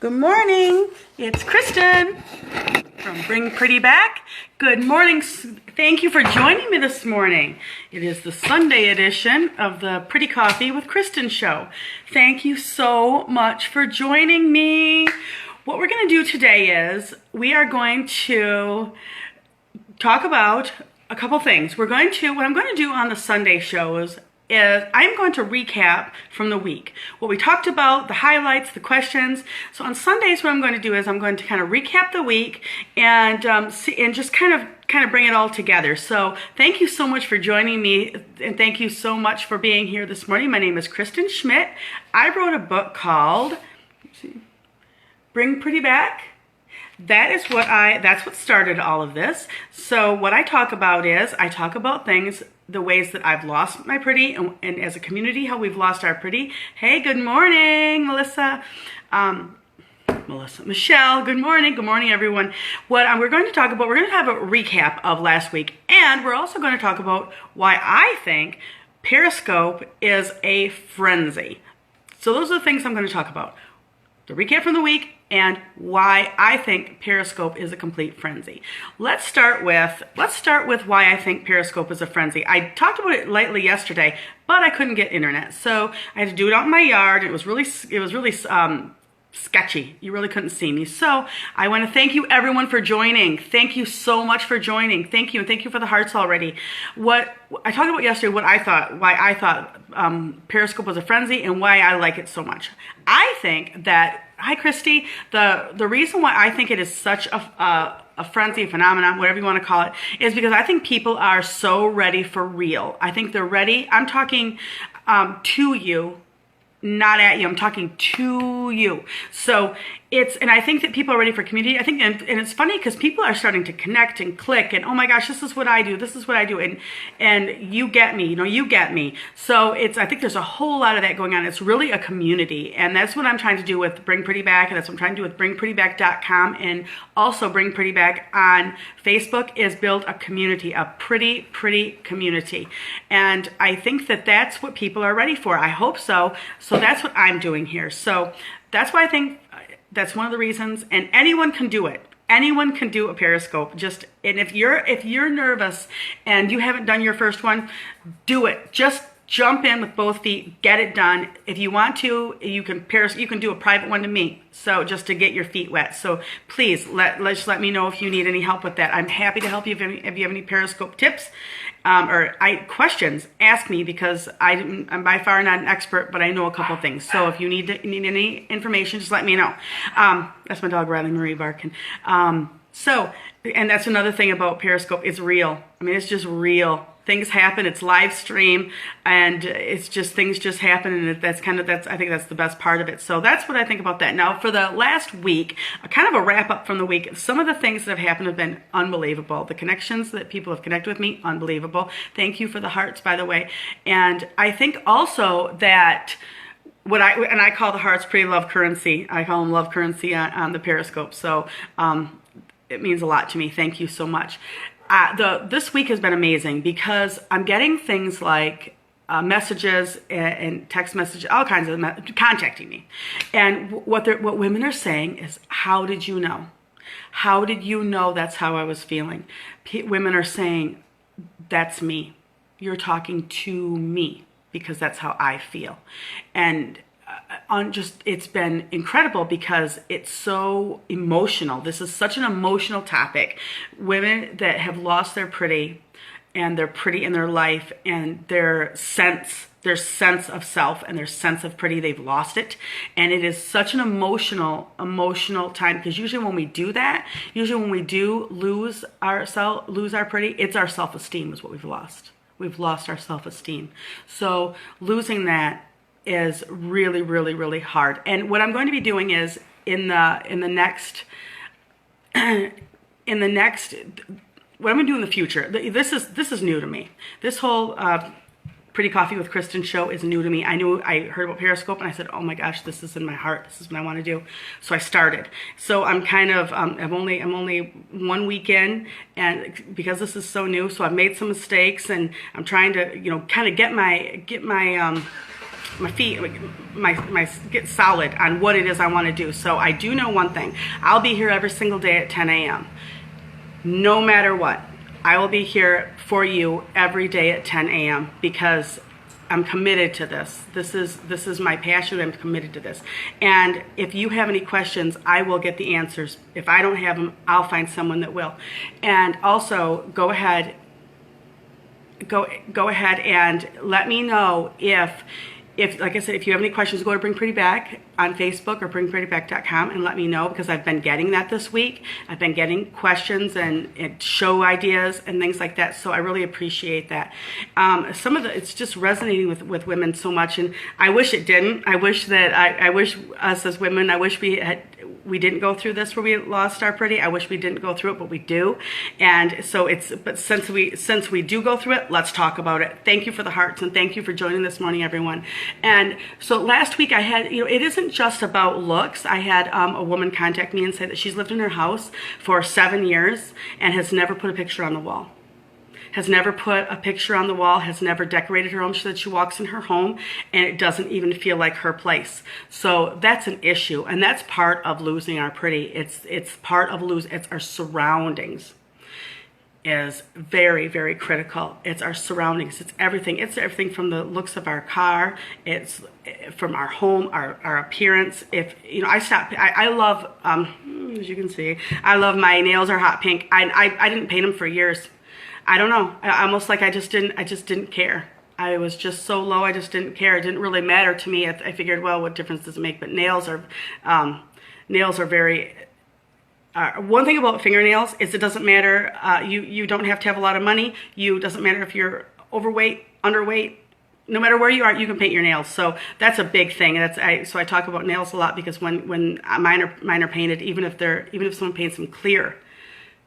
Good morning, it's Kristen from Bring Pretty Back. Good morning, thank you for joining me this morning. It is the Sunday edition of the Pretty Coffee with Kristen Show. Thank you so much for joining me. What we're going to do today is we are going to talk about a couple things. What I'm going to do on the Sunday shows is I'm going to recap from the week. What we talked about, the highlights, the questions. So on Sundays, what I'm going to do is I'm going to kind of recap the week and just kind of bring it all together. So thank you so much for joining me, and thank you so much for being here this morning. My name is Kristen Schmidt. I wrote a book called Bring Pretty Back. That's what started all of this. So what I talk about is I talk about things, the ways that I've lost my pretty, and as a community, how we've lost our pretty. Hey, good morning, Melissa. Michelle, good morning, everyone. We're going to talk about, we're going to have a recap of last week, and we're also going to talk about why I think Periscope is a frenzy. So those are the things I'm going to talk about. The recap from the week, and why I think Periscope is a complete frenzy. Let's start with why I think Periscope is a frenzy. I talked about it lightly yesterday, but I couldn't get internet, so I had to do it out in my yard. It was really sketchy. You really couldn't see me. So I want to thank you everyone for joining. Thank you so much for joining. Thank you, and thank you for the hearts already. What I talked about yesterday, why I thought Periscope was a frenzy, and why I like it so much. I think that, hi Christy, the reason why I think it is such a frenzy, a phenomenon, whatever you want to call it, is because I think people are so ready for real. I think they're ready. I'm talking to you, not at you. I'm talking to you. So and I think that people are ready for community. I think, and it's funny because people are starting to connect and click, and oh my gosh, this is what I do. This is what I do. And you get me, you get me. So I think there's a whole lot of that going on. It's really a community. And that's what I'm trying to do with Bring Pretty Back. And that's what I'm trying to do with bringprettyback.com, and also Bring Pretty Back on Facebook, is build a community, a pretty community. And I think that that's what people are ready for. I hope so. So that's what I'm doing here. So that's why I think that's one of the reasons, and anyone can do it. Anyone can do a Periscope. And if you're nervous and you haven't done your first one, do it. Just jump in with both feet, get it done. If you want to, you can do a private one to me. So just to get your feet wet. So please let me know if you need any help with that. I'm happy to help you if you have any Periscope tips or questions. Ask me, because I'm by far not an expert, but I know a couple things. So if you need any information, just let me know. That's my dog Riley Marie barking. And that's another thing about Periscope. It's real. I mean, it's just real. Things happen. It's live stream, and it's just things just happen, and I think that's the best part of it. So that's what I think about that. Now, for the last week, kind of a wrap up from the week. Some of the things that have happened have been unbelievable. The connections that people have connected with me, unbelievable. Thank you for the hearts, by the way. And I think also that I call the hearts pretty love currency. I call them love currency on the Periscope. So it means a lot to me. Thank you so much. This week has been amazing, because I'm getting things like messages and text messages, all kinds of contacting me. And what women are saying is, how did you know? How did you know that's how I was feeling? Women are saying, that's me. You're talking to me, because that's how I feel. And it's been incredible, because it's so emotional. This is such an emotional topic. Women that have lost their pretty, and their pretty in their life, and their sense of self and their sense of pretty, they've lost it. And it is such an emotional time, because usually when we do that, when we do lose our pretty, it's our self-esteem is what we've lost. We've lost our self-esteem. So losing that is really, really, really hard. And what I'm going to be doing is in the next what I'm going to do in the future. This is new to me. This whole Pretty Coffee with Kristen show is new to me. I heard about Periscope, and I said, oh my gosh, this is in my heart. This is what I want to do. So I started. So I'm kind of I'm only 1 week in, and because this is so new, so I've made some mistakes, and I'm trying to kind of get my my feet, my get solid on what it is I want to do. So I do know one thing. I'll be here every single day at 10 a.m. No matter what. I will be here for you every day at 10 a.m. because I'm committed to this. This is my passion. I'm committed to this. And if you have any questions, I will get the answers. If I don't have them, I'll find someone that will. And also, go ahead and let me know if like I said, if you have any questions, go to Bring Pretty Back on Facebook or bringprettyback.com and let me know, because I've been getting that this week. I've been getting questions and show ideas and things like that, so I really appreciate that. Some of it's just resonating with women so much, and I wish it didn't. I wish that I wish us as women, I wish we didn't go through this where we lost our pretty. I wish we didn't go through it, but we do. And so but since we do go through it, let's talk about it. Thank you for the hearts, and thank you for joining this morning, everyone. And so last week I had, it isn't just about looks. I had a woman contact me and say that she's lived in her house for 7 years and has never put a picture on the wall. Has never put a picture on the wall, has never decorated her home, so that she walks in her home and it doesn't even feel like her place. So that's an issue, and that's part of losing our pretty. It's part of it's our surroundings is very, very critical. It's our surroundings. It's everything. It's everything from the looks of our car. It's from our home, our appearance. If I love, as you can see, I love my nails are hot pink. I didn't paint them for years. I don't know. Almost like I just didn't care. I was just so low. I just didn't care. It didn't really matter to me. I figured, well, what difference does it make? But nails are very. One thing about fingernails is it doesn't matter. You don't have to have a lot of money. Doesn't matter if you're overweight, underweight. No matter where you are, you can paint your nails. So that's a big thing. So I talk about nails a lot, because when mine are painted, even if someone paints them clear,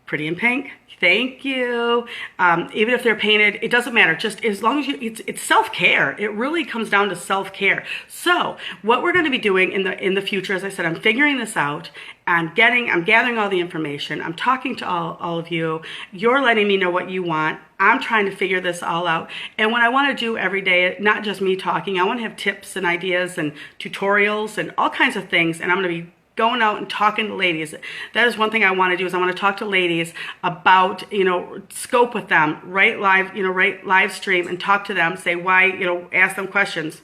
pretty in pink, thank you. Even if they're painted, it doesn't matter. Just as long as it's self-care. It really comes down to self-care. So what we're going to be doing in the future, as I said, I'm figuring this out. I'm gathering all the information. I'm talking to all of you. You're letting me know what you want. I'm trying to figure this all out. And what I want to do every day, not just me talking, I want to have tips and ideas and tutorials and all kinds of things. And I'm going to be going out and talking to ladies. That is one thing I want to do, is I want to talk to ladies about, scope with them, right live stream and talk to them, say why, ask them questions.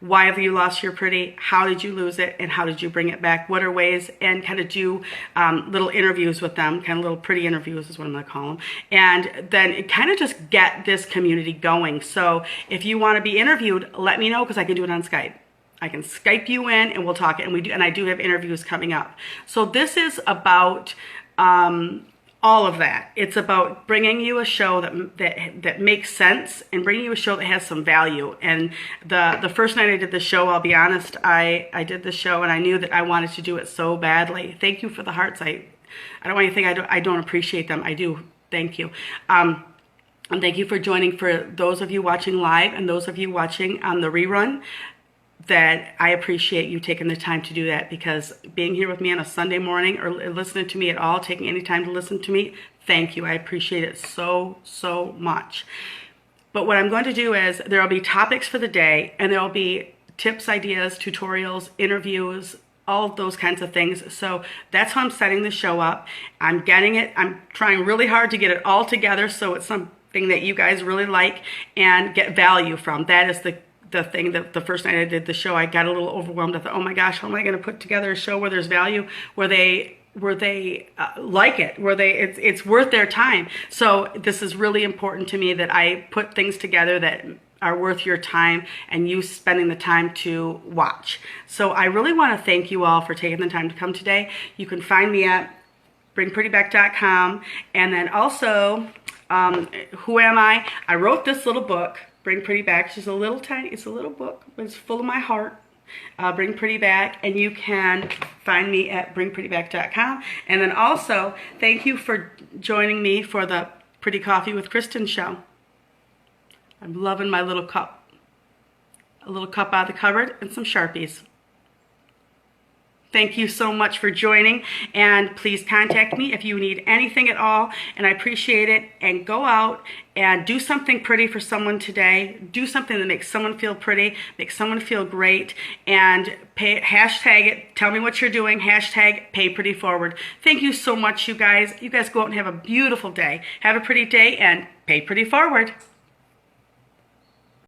Why have you lost your pretty? How did you lose it? And how did you bring it back? What are ways? And kind of do little interviews with them, kind of little pretty interviews is what I'm going to call them. And then kind of just get this community going. So if you want to be interviewed, let me know, because I can do it on Skype. I can Skype you in and we'll talk, and I do have interviews coming up. So this is about all of that. It's about bringing you a show that makes sense, and bringing you a show that has some value. And the first night I did the show, I'll be honest, I did the show and I knew that I wanted to do it so badly. Thank you for the hearts. I don't want you to think I don't appreciate them. I do. Thank you. And thank you for joining, for those of you watching live and those of you watching on the rerun. That I appreciate you taking the time to do that, because being here with me on a Sunday morning, or listening to me at all, taking any time to listen to me, thank you. I appreciate it so, so much. But what I'm going to do is there will be topics for the day, and there will be tips, ideas, tutorials, interviews, all of those kinds of things. So that's how I'm setting the show up. I'm trying really hard to get it all together so it's something that you guys really like and get value from. That is the thing that the first night I did the show, I got a little overwhelmed. I thought, oh my gosh, how am I going to put together a show where there's value, where they like it, where it's worth their time. So this is really important to me, that I put things together that are worth your time and you spending the time to watch. So I really want to thank you all for taking the time to come today. You can find me at bringprettyback.com, and then also, who am I? I wrote this little book, Bring Pretty Back. It's just a little book, but it's full of my heart. Bring Pretty Back, and you can find me at bringprettyback.com. And then also, thank you for joining me for the Pretty Coffee with Kristen show. I'm loving my little cup. A little cup out of the cupboard and some Sharpies. Thank you so much for joining, and please contact me if you need anything at all, and I appreciate it. And go out and do something pretty for someone today. Do something that makes someone feel pretty, makes someone feel great, and hashtag it. Tell me what you're doing. Hashtag Pay Pretty Forward. Thank you so much, you guys. You guys go out and have a beautiful day. Have a pretty day and pay pretty forward.